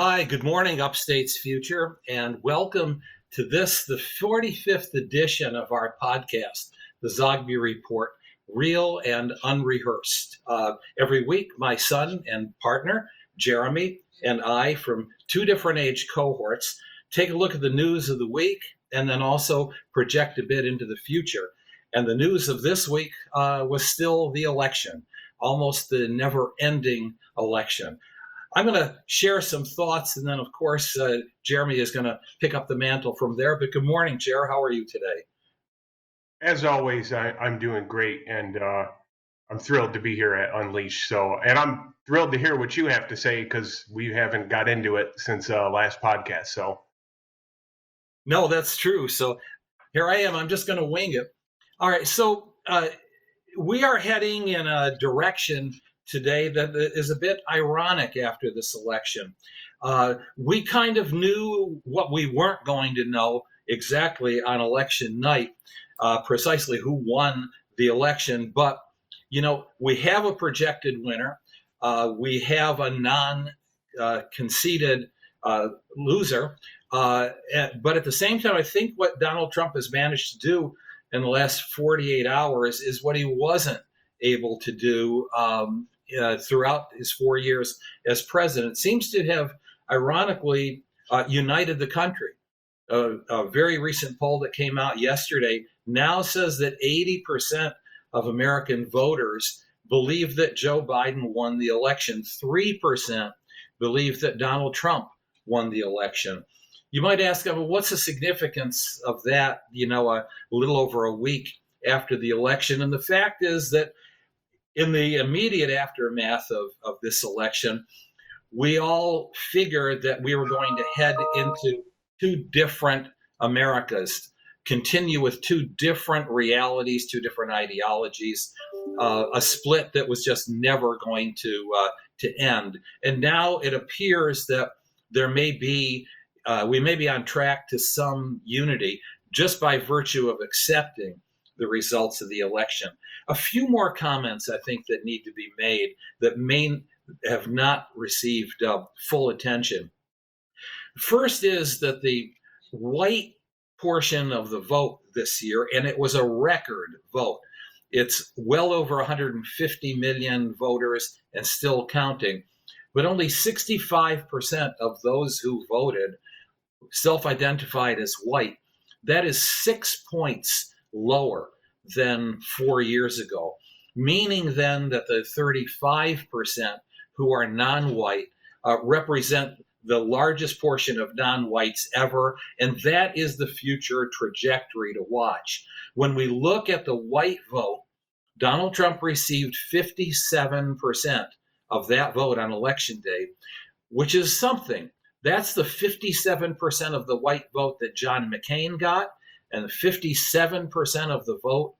Hi, good morning, Upstate's future, and welcome to the 45th edition of our podcast, the Zogby Report, real and unrehearsed. Every week, my son and partner, Jeremy, and I, from two different age cohorts, take a look at the news of the week and then also project a bit into the future. And the news of this week was still the election, almost the never ending election. I'm going to share some thoughts, and then, of course, Jeremy is going to pick up the mantle from there. But good morning, Jer. How are you today? As always, I'm doing great, and I'm thrilled to be here at Unleash. And I'm thrilled to hear what you have to say because we haven't got into it since last podcast. No, that's true. So here I am. I'm just going to wing it. All right. So we are heading in a direction today that is a bit ironic after this election. We kind of knew what we weren't going to know exactly on election night, precisely who won the election. But, we have a projected winner. We have a non conceded loser. But at the same time, I think what Donald Trump has managed to do in the last 48 hours is what he wasn't able to do throughout his 4 years as president. It seems to have, ironically, united the country. A very recent poll that came out yesterday now says that 80% of American voters believe that Joe Biden won the election. 3% believe that Donald Trump won the election. You might ask, well, what's the significance of that, a little over a week after the election? And the fact is that in the immediate aftermath of this election, we all figured that we were going to head into two different Americas, continue with two different realities, two different ideologies, a split that was just never going to end. And now it appears that there may be we may be on track to some unity just by virtue of accepting the results of the election. A few more comments I think that need to be made that may have not received full attention. First is that the white portion of the vote this year, and it was a record vote. It's well over 150 million voters and still counting, but only 65% of those who voted self-identified as white. That is 6 points lower than 4 years ago, meaning then that the 35% who are non-white represent the largest portion of non-whites ever, and that is the future trajectory to watch. When we look at the white vote, Donald Trump received 57% of that vote on election day, which is something. That's the 57% of the white vote that John McCain got, and the 57% of the vote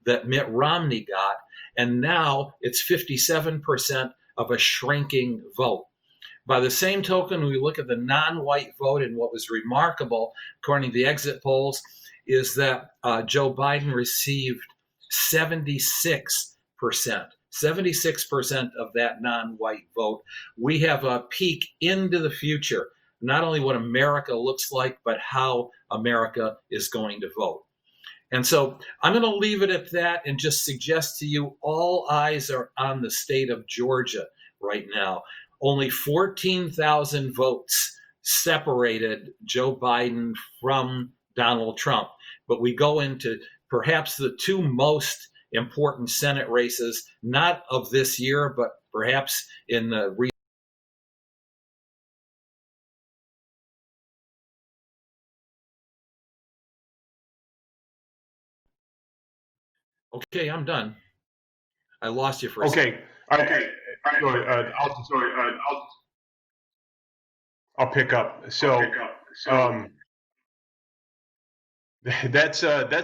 that Mitt Romney got. And now it's 57% of a shrinking vote. By the same token, we look at the non-white vote, and what was remarkable, according to the exit polls, is that Joe Biden received 76%. 76% of that non-white vote. We have a peek into the future, not only what America looks like, but how America is going to vote. And so I'm going to leave it at that and just suggest to you all eyes are on the state of Georgia right now. Only 14,000 votes separated Joe Biden from Donald Trump. But we go into perhaps the two most important Senate races, not of this year, but perhaps in the Okay, I'm done. I lost you for a second. Okay, all right. Okay, all right. I'll pick up. That's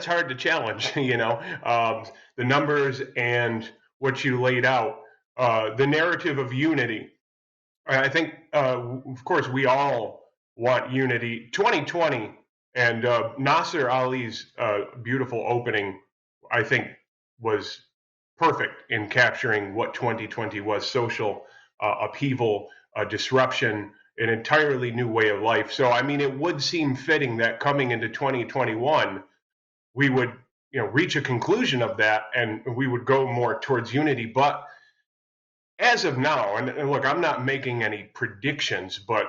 hard to challenge. The numbers and what you laid out, the narrative of unity. I think, of course, we all want unity. 2020 and Nasser Ali's beautiful opening, I think, was perfect in capturing what 2020 was: social upheaval, disruption, an entirely new way of life. So, I mean, it would seem fitting that coming into 2021, we would, reach a conclusion of that, and we would go more towards unity. But as of now, and look, I'm not making any predictions, but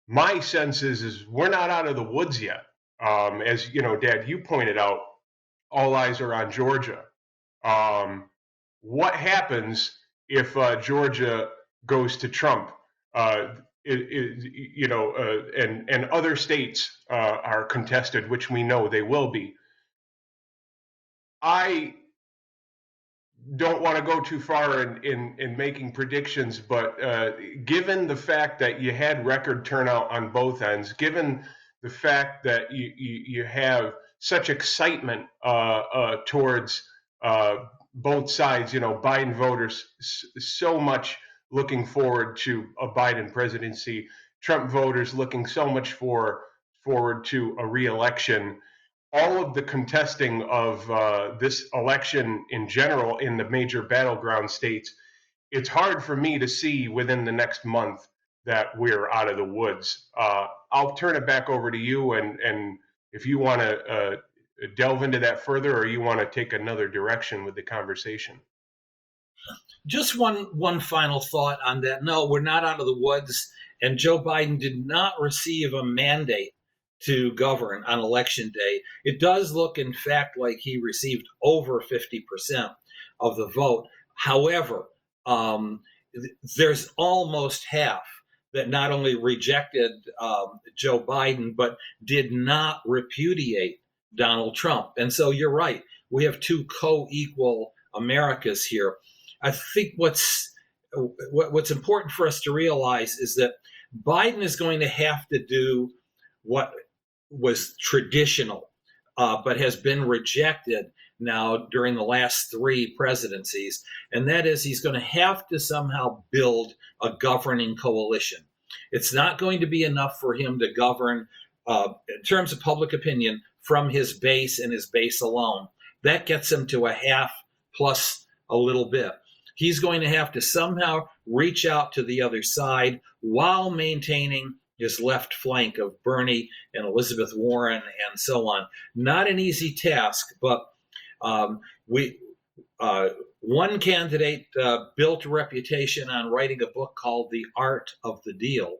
my sense is we're not out of the woods yet. As you know, Dad, you pointed out, all eyes are on Georgia. What happens if Georgia goes to Trump? And other states are contested, which we know they will be. I don't want to go too far in making predictions, but given the fact that you had record turnout on both ends, given the fact that you have such excitement towards both sides, Biden voters so much looking forward to a Biden presidency, Trump voters looking so much forward to a re-election. All of the contesting of this election in general in the major battleground states, it's hard for me to see within the next month that we're out of the woods. I'll turn it back over to you, and if you want to delve into that further, or you want to take another direction with the conversation. Just one final thought on that. No, we're not out of the woods, and Joe Biden did not receive a mandate to govern on election day. It does look, in fact, like he received over 50% of the vote. However, there's almost half that not only rejected Joe Biden, but did not repudiate Donald Trump. And so you're right. We have two co-equal Americas here. I think what's important for us to realize is that Biden is going to have to do what was traditional, but has been rejected now during the last three presidencies. And that is, he's going to have to somehow build a governing coalition. It's not going to be enough for him to govern in terms of public opinion from his base and his base alone. That gets him to a half plus a little bit. He's going to have to somehow reach out to the other side while maintaining his left flank of Bernie and Elizabeth Warren and so on. Not an easy task, but one candidate built a reputation on writing a book called The Art of the Deal.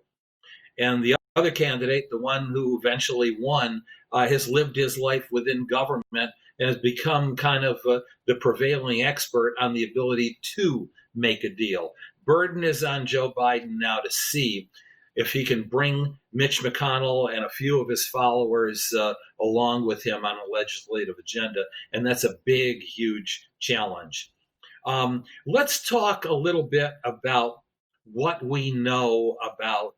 And the other candidate, the one who eventually won, has lived his life within government and has become kind of the prevailing expert on the ability to make a deal. Burden is on Joe Biden now to see if he can bring Mitch McConnell and a few of his followers along with him on a legislative agenda. And that's a big, huge challenge. Let's talk a little bit about what we know about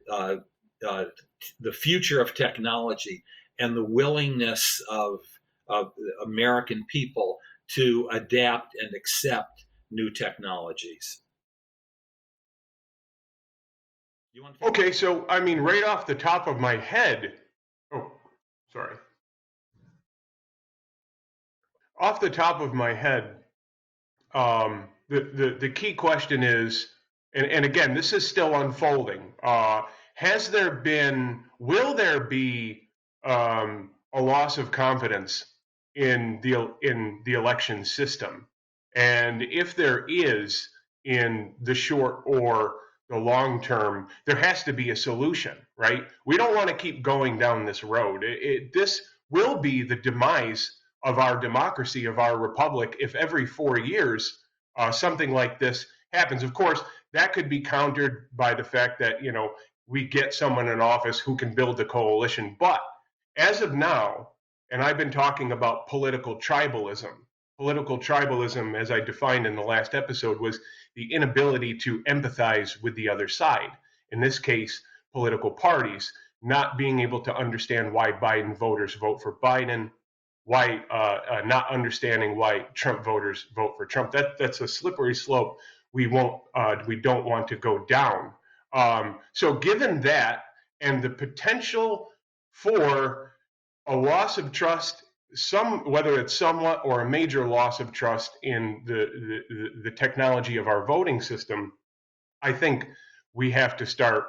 the future of technology and the willingness of American people to adapt and accept new technologies. Okay, so I mean, right off the top of my head, off the top of my head, the key question is, and again, this is still unfolding. Will there be a loss of confidence in the election system? And if there is, in the short or the long term, there has to be a solution, right? We don't want to keep going down this road. This will be the demise of our democracy, of our republic, if every 4 years something like this happens. Of course, that could be countered by the fact that, we get someone in office who can build a coalition. But as of now, and I've been talking about political tribalism. Political tribalism, as I defined in the last episode, was the inability to empathize with the other side. In this case, political parties not being able to understand why Biden voters vote for Biden, why not understanding why Trump voters vote for Trump. That's a slippery slope we don't want to go down. So given that, and the potential for a loss of trust, whether it's somewhat or a major loss of trust in the technology of our voting system, I think we have to start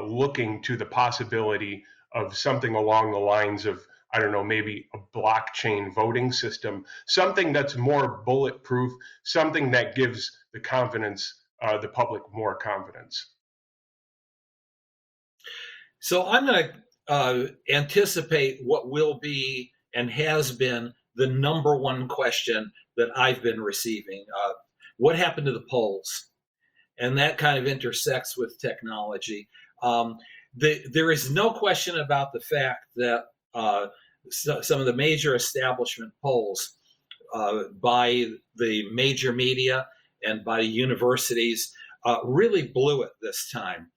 looking to the possibility of something along the lines of, I don't know, maybe a blockchain voting system, something that's more bulletproof, something that gives the public more confidence. So I'm going to anticipate what will be and has been the number one question that I've been receiving. What happened to the polls? And that kind of intersects with technology. Um, there is no question about the fact that some of the major establishment polls by the major media and by universities really blew it this time.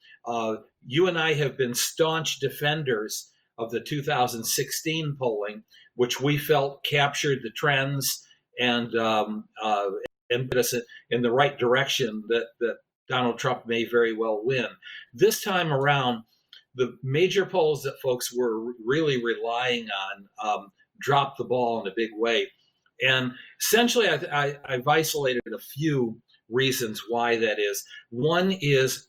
You and I have been staunch defenders of the 2016 polling, which we felt captured the trends and put us in the right direction that Donald Trump may very well win. This time around, the major polls that folks were really relying on dropped the ball in a big way. And essentially, I've isolated a few reasons why that is. One is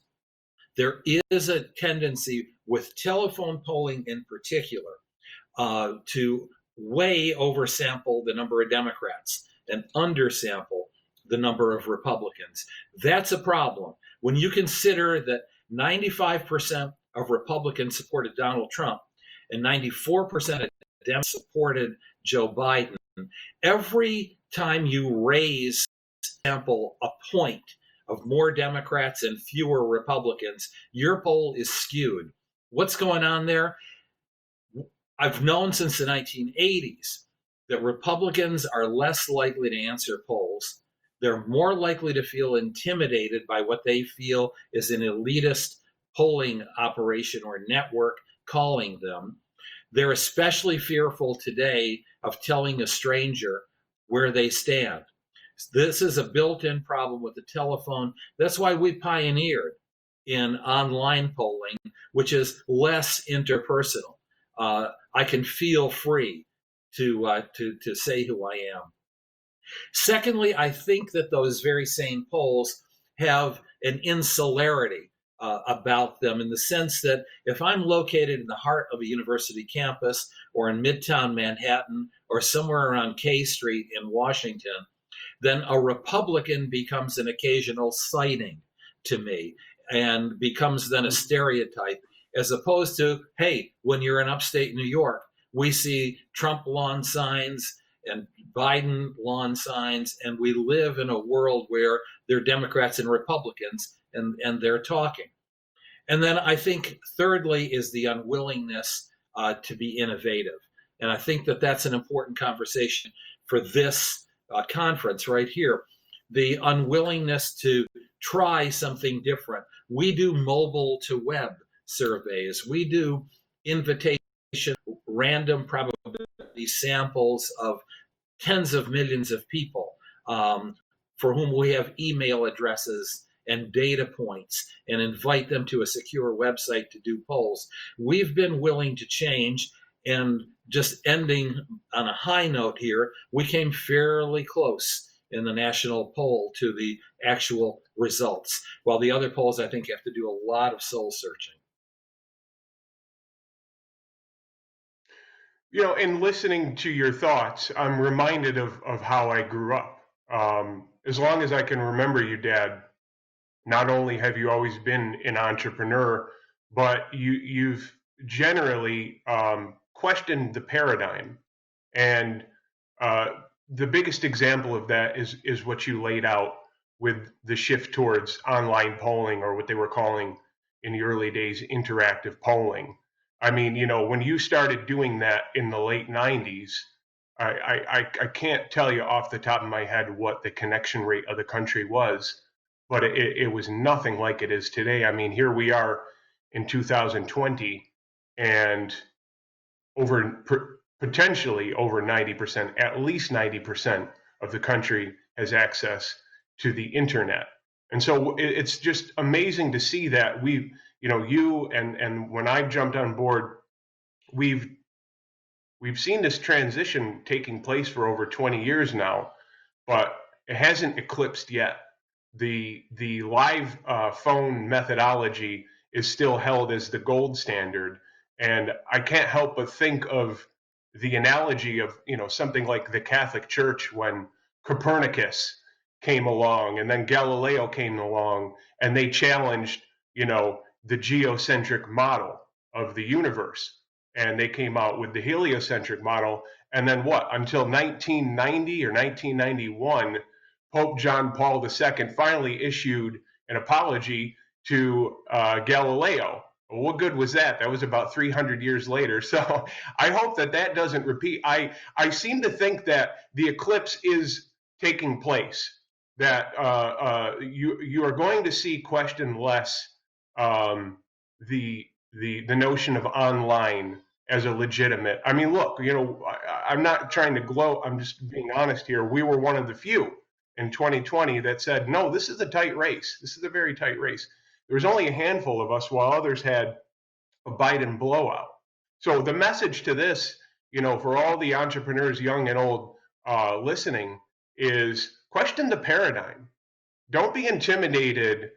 there is a tendency with telephone polling in particular to way oversample the number of Democrats and undersample the number of Republicans. That's a problem. When you consider that 95% of Republicans supported Donald Trump and 94% of Democrats supported Joe Biden, every time you raise sample a point of more Democrats and fewer Republicans, your poll is skewed. What's going on there? I've known since the 1980s that Republicans are less likely to answer polls. They're more likely to feel intimidated by what they feel is an elitist polling operation or network calling them. They're especially fearful today of telling a stranger where they stand. This is a built-in problem with the telephone. That's why we pioneered in online polling, which is less interpersonal. I can feel free to say who I am. Secondly, I think that those very same polls have an insularity about them in the sense that if I'm located in the heart of a university campus or in Midtown Manhattan or somewhere around K Street in Washington, then a Republican becomes an occasional sighting to me and becomes then a stereotype, as opposed to, hey, when you're in upstate New York, we see Trump lawn signs and Biden lawn signs, and we live in a world where there are Democrats and Republicans, and they're talking. And then I think thirdly is the unwillingness to be innovative. And I think that that's an important conversation for this conference right here. The unwillingness to try something different. We do mobile to web surveys. We do invitation, random probability samples of tens of millions of people for whom we have email addresses and data points and invite them to a secure website to do polls. We've been willing to change, and just ending on a high note here, we came fairly close in the national poll to the actual results, while the other polls, I think, have to do a lot of soul searching. In listening to your thoughts, I'm reminded of how I grew up. As long as I can remember you, Dad, not only have you always been an entrepreneur, but you've generally questioned the paradigm. And the biggest example of that is what you laid out with the shift towards online polling, or what they were calling in the early days interactive polling. I mean, when you started doing that in the late 90s, I can't tell you off the top of my head what the connection rate of the country was, but it was nothing like it is today. I mean, here we are in 2020, and potentially over 90%, at least 90% of the country has access to the internet. And so it's just amazing to see that you and when I jumped on board, we've seen this transition taking place for over 20 years now, but it hasn't eclipsed yet. the live phone methodology is still held as the gold standard. And I can't help but think of the analogy of, something like the Catholic Church when Copernicus came along and then Galileo came along and they challenged, the geocentric model of the universe. And they came out with the heliocentric model. And then what? Until 1990 or 1991, Pope John Paul II finally issued an apology to Galileo. Well, what good was that? That was about 300 years later. So I hope that doesn't repeat. I seem to think that the eclipse is taking place, that you are going to see question less the notion of online as a legitimate. I mean, look, I'm not trying to gloat. I'm just being honest here. We were one of the few in 2020 that said, no, this is a tight race. This is a very tight race. There was only a handful of us while others had a Biden blowout. So the message to this, for all the entrepreneurs, young and old, listening, is question the paradigm. Don't be intimidated,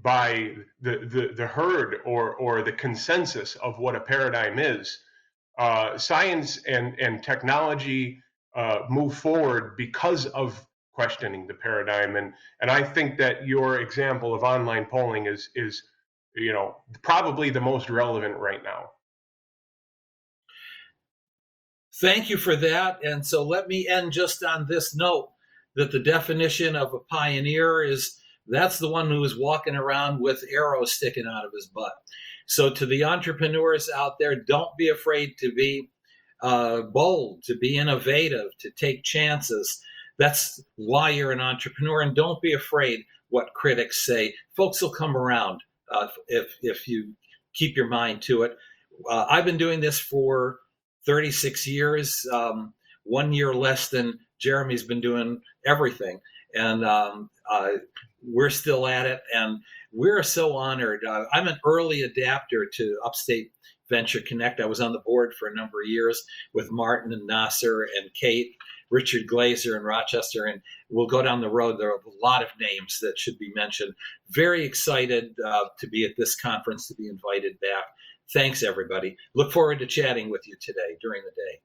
by the herd or the consensus of what a paradigm is. Science and technology move forward because of questioning the paradigm, and I think that your example of online polling is probably the most relevant right now. Thank you for that. And so let me end just on this note, that the definition of a pioneer is that's the one who is walking around with arrows sticking out of his butt. So to the entrepreneurs out there, don't be afraid to be bold, to be innovative, to take chances. That's why you're an entrepreneur. And don't be afraid what critics say. Folks will come around if you keep your mind to it. I've been doing this for 36 years, 1 year less than Jeremy's been doing everything. And we're still at it. And we're so honored. I'm an early adapter to Upstate Venture Connect. I was on the board for a number of years with Martin and Nasser and Kate, Richard Glazer in Rochester. And we'll go down the road. There are a lot of names that should be mentioned. Very excited to be at this conference, to be invited back. Thanks, everybody. Look forward to chatting with you today during the day.